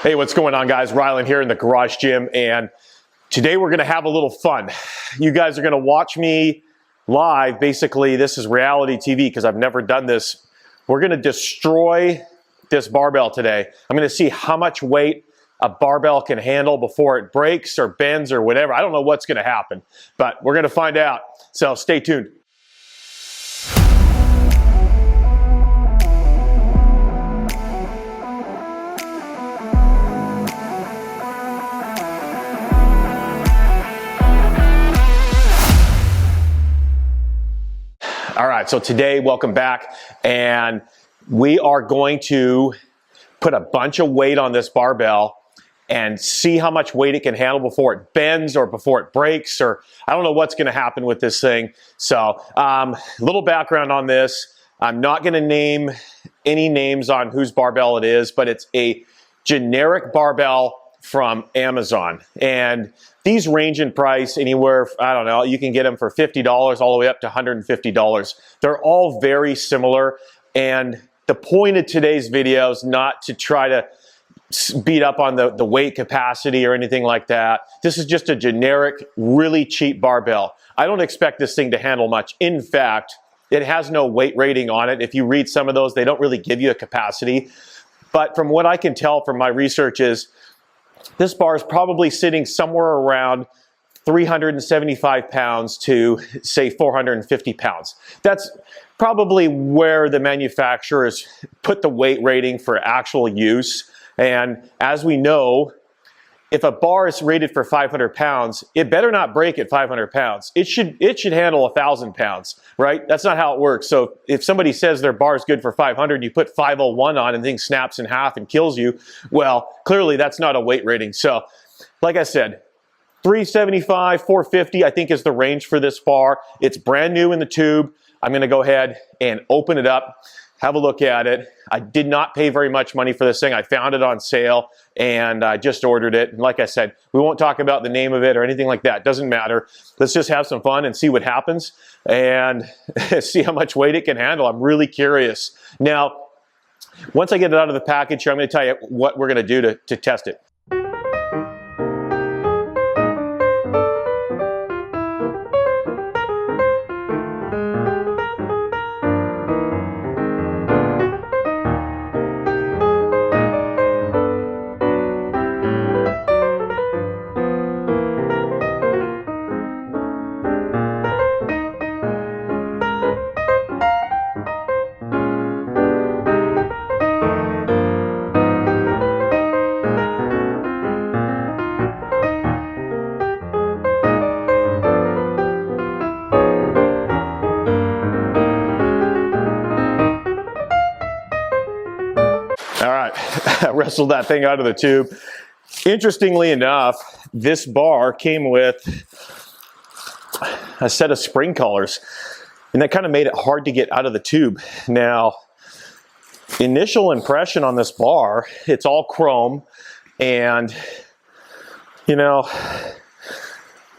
Hey, what's going on, guys? Rylan here in the garage gym, and today we're gonna have a little fun. You guys are gonna watch me live. Basically, this is reality TV because I've never done this. We're gonna destroy this barbell today. I'm gonna see how much weight a barbell can handle before it breaks or bends or whatever. I don't know what's gonna happen, but we're gonna find out. So stay tuned. All right, so today, welcome back, and we are going to put a bunch of weight on this barbell and see how much weight it can handle before it bends or before it breaks, or I don't know what's gonna happen with this thing. So, little background on this. I'm not gonna name any names on whose barbell it is, but it's a generic barbell from Amazon. And these range in price anywhere, I don't know, you can get them for $50 all the way up to $150. They're all very similar. And the point of today's video is not to try to beat up on the weight capacity or anything like that. This is just a generic, really cheap barbell. I don't expect this thing to handle much. In fact, it has no weight rating on it. If you read some of those, they don't really give you a capacity. But from what I can tell from my research is, this bar is probably sitting somewhere around 375 pounds to, say, 450 pounds. That's probably where the manufacturers put the weight rating for actual use. And as we know, if a bar is rated for 500 pounds, it better not break at 500 pounds. It should handle 1,000 pounds, right? That's not how it works. So if somebody says their bar is good for 500, you put 501 on and the thing snaps in half and kills you, well, clearly that's not a weight rating. So like I said, 375, 450, I think is the range for this bar. It's brand new in the tube. I'm gonna go ahead and open it up, have a look at it. I did not pay very much money for this thing. I found it on sale and I just ordered it. And like I said, we won't talk about the name of it or anything like that. Doesn't matter. Let's just have some fun and see what happens and see how much weight it can handle. I'm really curious. Now, once I get it out of the package here, I'm going to tell you what we're going to do to test it. All right, I wrestled that thing out of the tube. Interestingly enough, this bar came with a set of spring collars, and that kind of made it hard to get out of the tube. Now, initial impression on this bar, it's all chrome, and you know,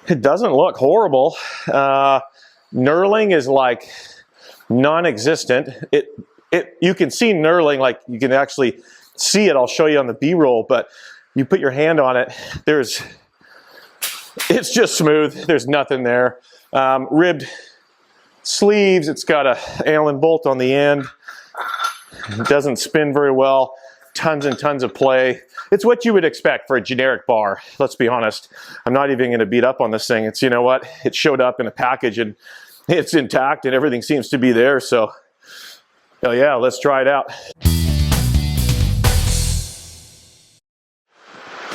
it doesn't look horrible. Knurling is like non-existent. You can see knurling, like you can actually see it. I'll show you on the B-roll, but you put your hand on it, it's just smooth. There's nothing there. Ribbed sleeves. It's got a Allen bolt on the end. It doesn't spin very well. Tons and tons of play. It's what you would expect for a generic bar. Let's be honest. I'm not even going to beat up on this thing. It's, you know what? It showed up in a package and it's intact and everything seems to be there. So, oh yeah, let's try it out.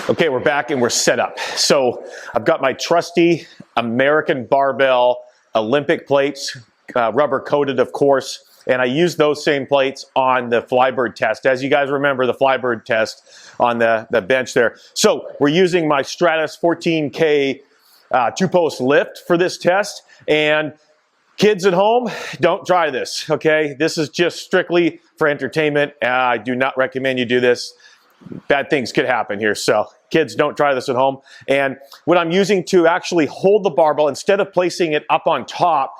Okay, we're back and we're set up. So I've got my trusty American barbell Olympic plates, rubber coated of course, and I used those same plates on the Flybird test. As you guys remember, the Flybird test on the bench there. So we're using my Stratus 14K two-post lift for this test, and kids at home, don't try this, okay? This is just strictly for entertainment. I do not recommend you do this. Bad things could happen here, so kids, don't try this at home. And what I'm using to actually hold the barbell, instead of placing it up on top,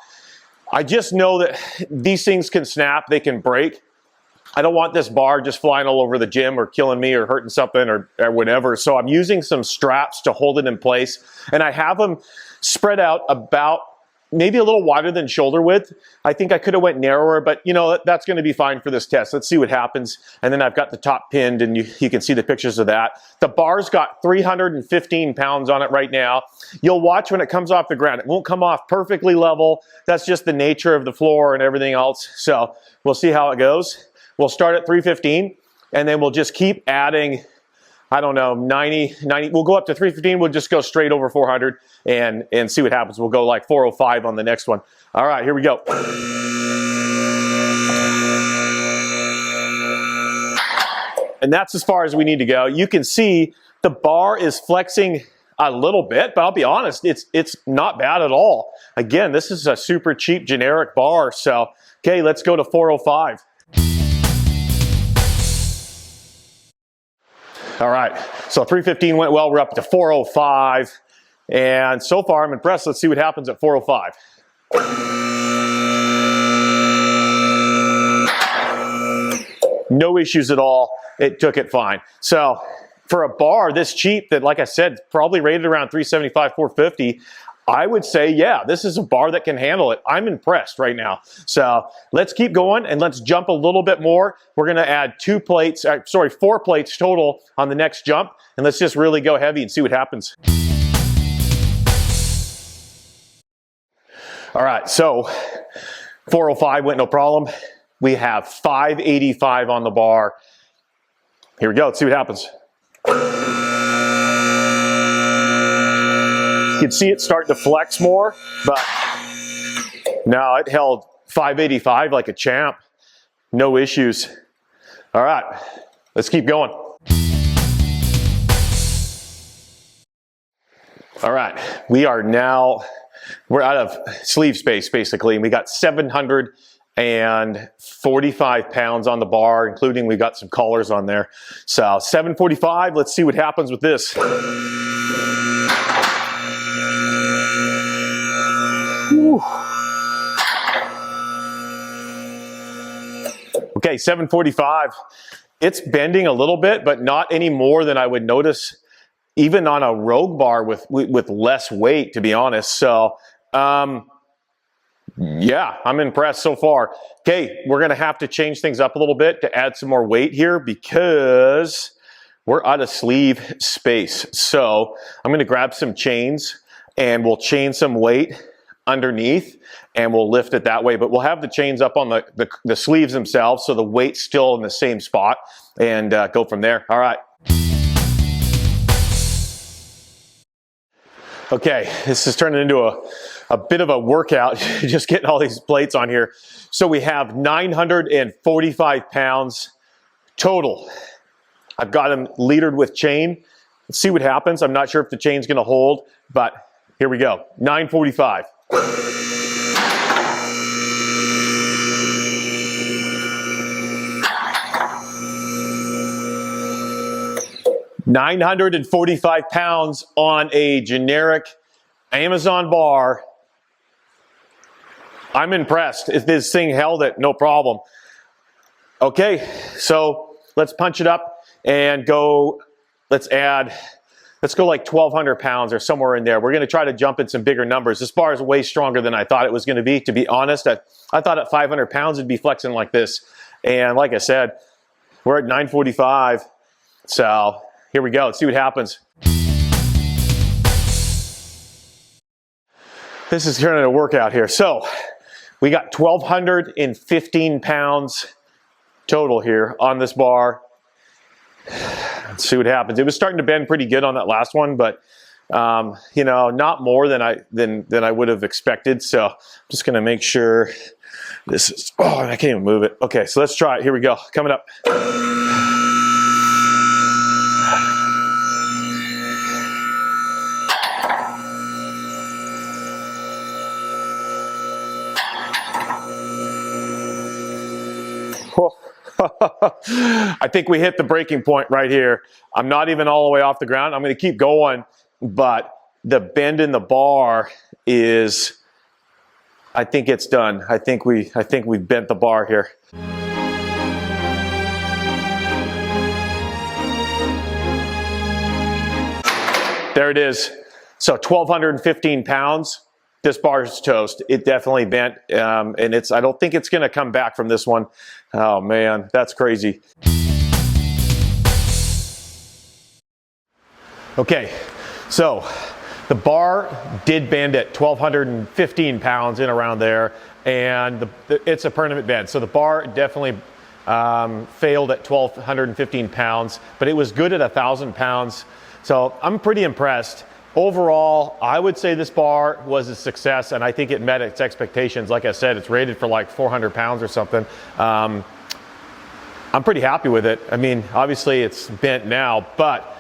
I just know that these things can snap, they can break. I don't want this bar just flying all over the gym or killing me or hurting something or whatever. So I'm using some straps to hold it in place. And I have them spread out about maybe a little wider than shoulder width. I think I could have went narrower, but you know, that's going to be fine for this test. Let's see what happens. And then I've got the top pinned, and you can see the pictures of that. The bar's got 315 pounds on it right now. You'll watch when it comes off the ground. It won't come off perfectly level. That's just the nature of the floor and everything else. So we'll see how it goes. We'll start at 315, and then we'll just keep adding, I don't know, 90. We'll go up to 315. We'll just go straight over 400 and see what happens. We'll go like 405 on the next one. All right, here we go. And that's as far as we need to go. You can see the bar is flexing a little bit, but I'll be honest, it's not bad at all. Again, this is a super cheap generic bar. So, okay, let's go to 405. All right, so 315 went well. We're up to 405. And so far, I'm impressed. Let's see what happens at 405. No issues at all. It took it fine. So for a bar this cheap that, like I said, probably rated around 375, 450, I would say, yeah, this is a bar that can handle it. I'm impressed right now. So let's keep going and let's jump a little bit more. We're going to add 4 plates total on the next jump. And let's just really go heavy and see what happens. All right, so 405 went no problem. We have 585 on the bar. Here we go, let's see what happens. You can see it starting to flex more, but no, it held 585 like a champ. No issues. All right, let's keep going. All right, we're out of sleeve space basically, and we got 745 pounds on the bar, including we got some collars on there. So 745, let's see what happens with this. Whew. Okay, 745. It's bending a little bit, but not any more than I would notice even on a rogue bar with less weight, to be honest. So, yeah, I'm impressed so far. Okay, we're going to have to change things up a little bit to add some more weight here because we're out of sleeve space. So I'm going to grab some chains and we'll chain some weight underneath and we'll lift it that way. But we'll have the chains up on the sleeves themselves so the weight's still in the same spot and go from there. All right. Okay, this is turning into a bit of a workout, just getting all these plates on here. So we have 945 pounds total. I've got them leadered with chain. Let's see what happens. I'm not sure if the chain's gonna hold, but here we go, 945. £945 on a generic Amazon bar. I'm impressed. If this thing held it, no problem. Okay, so let's punch it up and go. Let's go like 1,200 pounds or somewhere in there. We're going to try to jump in some bigger numbers. This bar is way stronger than I thought it was going to be. To be honest, I thought at 500 pounds it'd be flexing like this. And like I said, we're at 945. So here we go. Let's see what happens. This is turning a workout here. So we got 1,215 pounds total here on this bar. Let's see what happens. It was starting to bend pretty good on that last one, but you know, not more than I would have expected. So I'm just gonna make sure this is, oh, I can't even move it. Okay, so let's try it. Here we go. Coming up. I think we hit the breaking point right here. I'm not even all the way off the ground. I'm going to keep going, but the bend in the bar is, I think it's done. I think we've bent the bar here. There it is. So 1,215 pounds. This bar is toast. It definitely bent, and I don't think it's going to come back from this one. Oh man, that's crazy. Okay, so the bar did bend at 1,215 pounds in around there, and it's a permanent bend. So the bar definitely failed at 1,215 pounds, but it was good at 1,000 pounds. So I'm pretty impressed. Overall, I would say this bar was a success, and I think it met its expectations. Like I said, it's rated for like 400 pounds or something. I'm pretty happy with it. I mean, obviously it's bent now, but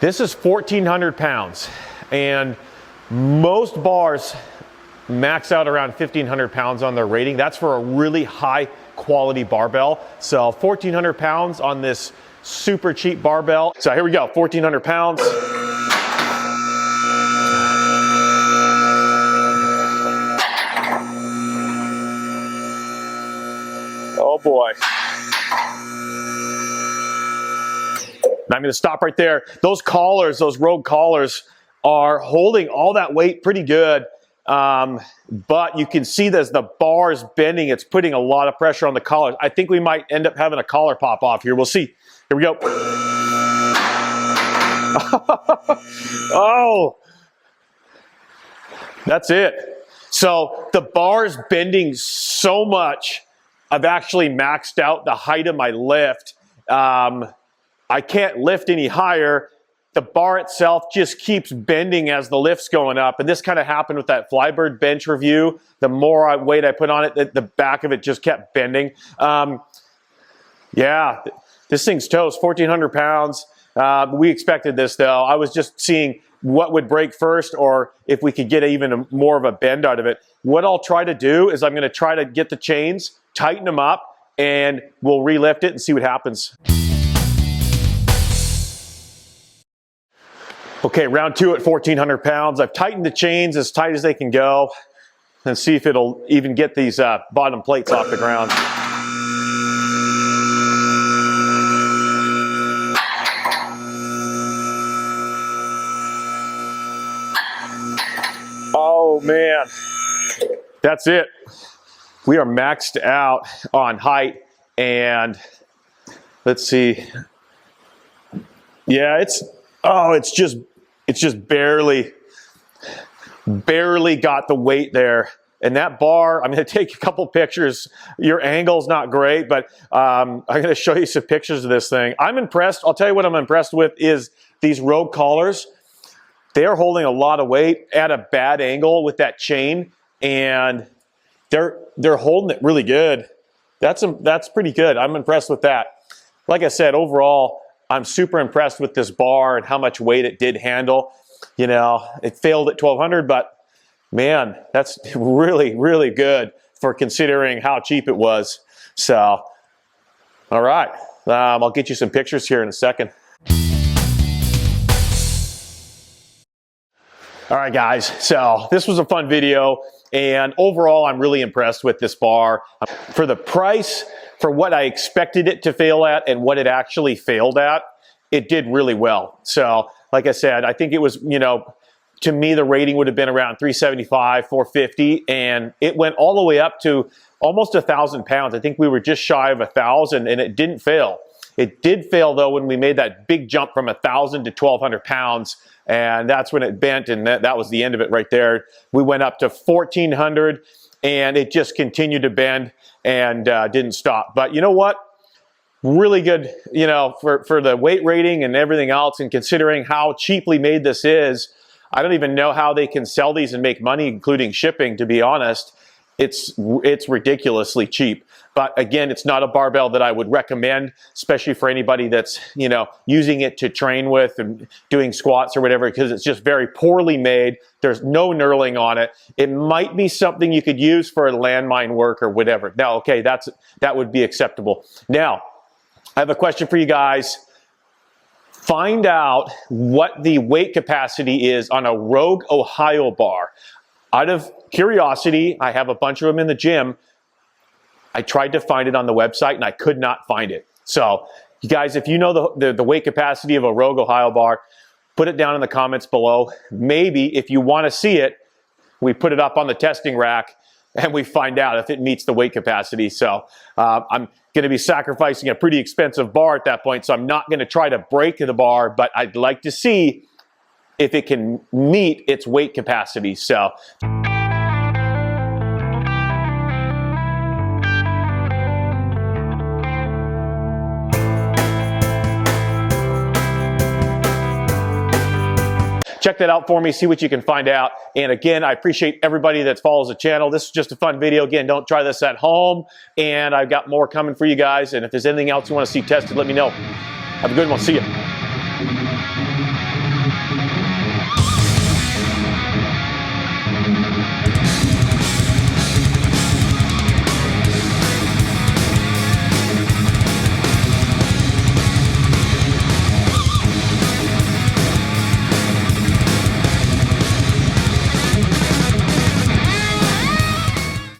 this is 1,400 pounds, and most bars max out around 1,500 pounds on their rating. That's for a really high quality barbell. So 1,400 pounds on this super cheap barbell. So here we go, 1,400 pounds. Oh boy. And I'm going to stop right there. Those collars, those rogue collars, are holding all that weight pretty good. But you can see as the bar is bending, it's putting a lot of pressure on the collars. I think we might end up having a collar pop off here. We'll see. Here we go. Oh, that's it. So the bar's bending so much, I've actually maxed out the height of my lift. I can't lift any higher. The bar itself just keeps bending as the lift's going up. And this kind of happened with that Flybird bench review. The more weight I put on it, the back of it just kept bending. Yeah, this thing's toast, 1,400 pounds. We expected this though. I was just seeing what would break first, or if we could get even more of a bend out of it. What I'll try to do is I'm going to try to get the chains, tighten them up, and we'll re-lift it and see what happens. Okay, round two at 1,400 pounds. I've tightened the chains as tight as they can go, and see if it'll even get these bottom plates off the ground. Oh man, that's it. We are maxed out on height, and let's see. Yeah, it's just barely got the weight there. And that bar, I'm going to take a couple pictures. Your angle's not great, but I'm going to show you some pictures of this thing. I'm impressed. I'll tell you what I'm impressed with is these rogue collars. They are holding a lot of weight at a bad angle with that chain, and they're holding it really good. That's pretty good. I'm impressed with that. Like I said, overall, I'm super impressed with this bar and how much weight it did handle. You know, it failed at 1,200, but man, that's really, really good for considering how cheap it was. So, all right, I'll get you some pictures here in a second. All right, guys, so this was a fun video, and overall, I'm really impressed with this bar. For the price, for what I expected it to fail at and what it actually failed at, it did really well. So, like I said, I think it was, you know, to me, the rating would have been around 375, 450, and it went all the way up to almost 1,000 pounds. I think we were just shy of 1,000, and it didn't fail. It did fail, though, when we made that big jump from 1,000 to 1,200 pounds, and that's when it bent, and that was the end of it right there. We went up to 1,400, and it just continued to bend and didn't stop. But you know what? Really good, you know, for the weight rating and everything else, and considering how cheaply made this is, I don't even know how they can sell these and make money, including shipping, to be honest. It's ridiculously cheap. But again, it's not a barbell that I would recommend, especially for anybody that's, you know, using it to train with and doing squats or whatever, because it's just very poorly made. There's no knurling on it. It might be something you could use for a landmine work or whatever. Now, okay, that would be acceptable. Now, I have a question for you guys. Find out what the weight capacity is on a Rogue Ohio bar. Out of curiosity, I have a bunch of them in the gym. I tried to find it on the website and I could not find it. So, you guys, if you know the weight capacity of a Rogue Ohio bar, put it down in the comments below. Maybe if you want to see it, we put it up on the testing rack and we find out if it meets the weight capacity. So I'm going to be sacrificing a pretty expensive bar at that point, so I'm not going to try to break the bar, but I'd like to see if it can meet its weight capacity. So check that out for me, see what you can find out. And again, I appreciate everybody that follows the channel. This is just a fun video. Again, don't try this at home. And I've got more coming for you guys. And if there's anything else you want to see tested, let me know. Have a good one. See you.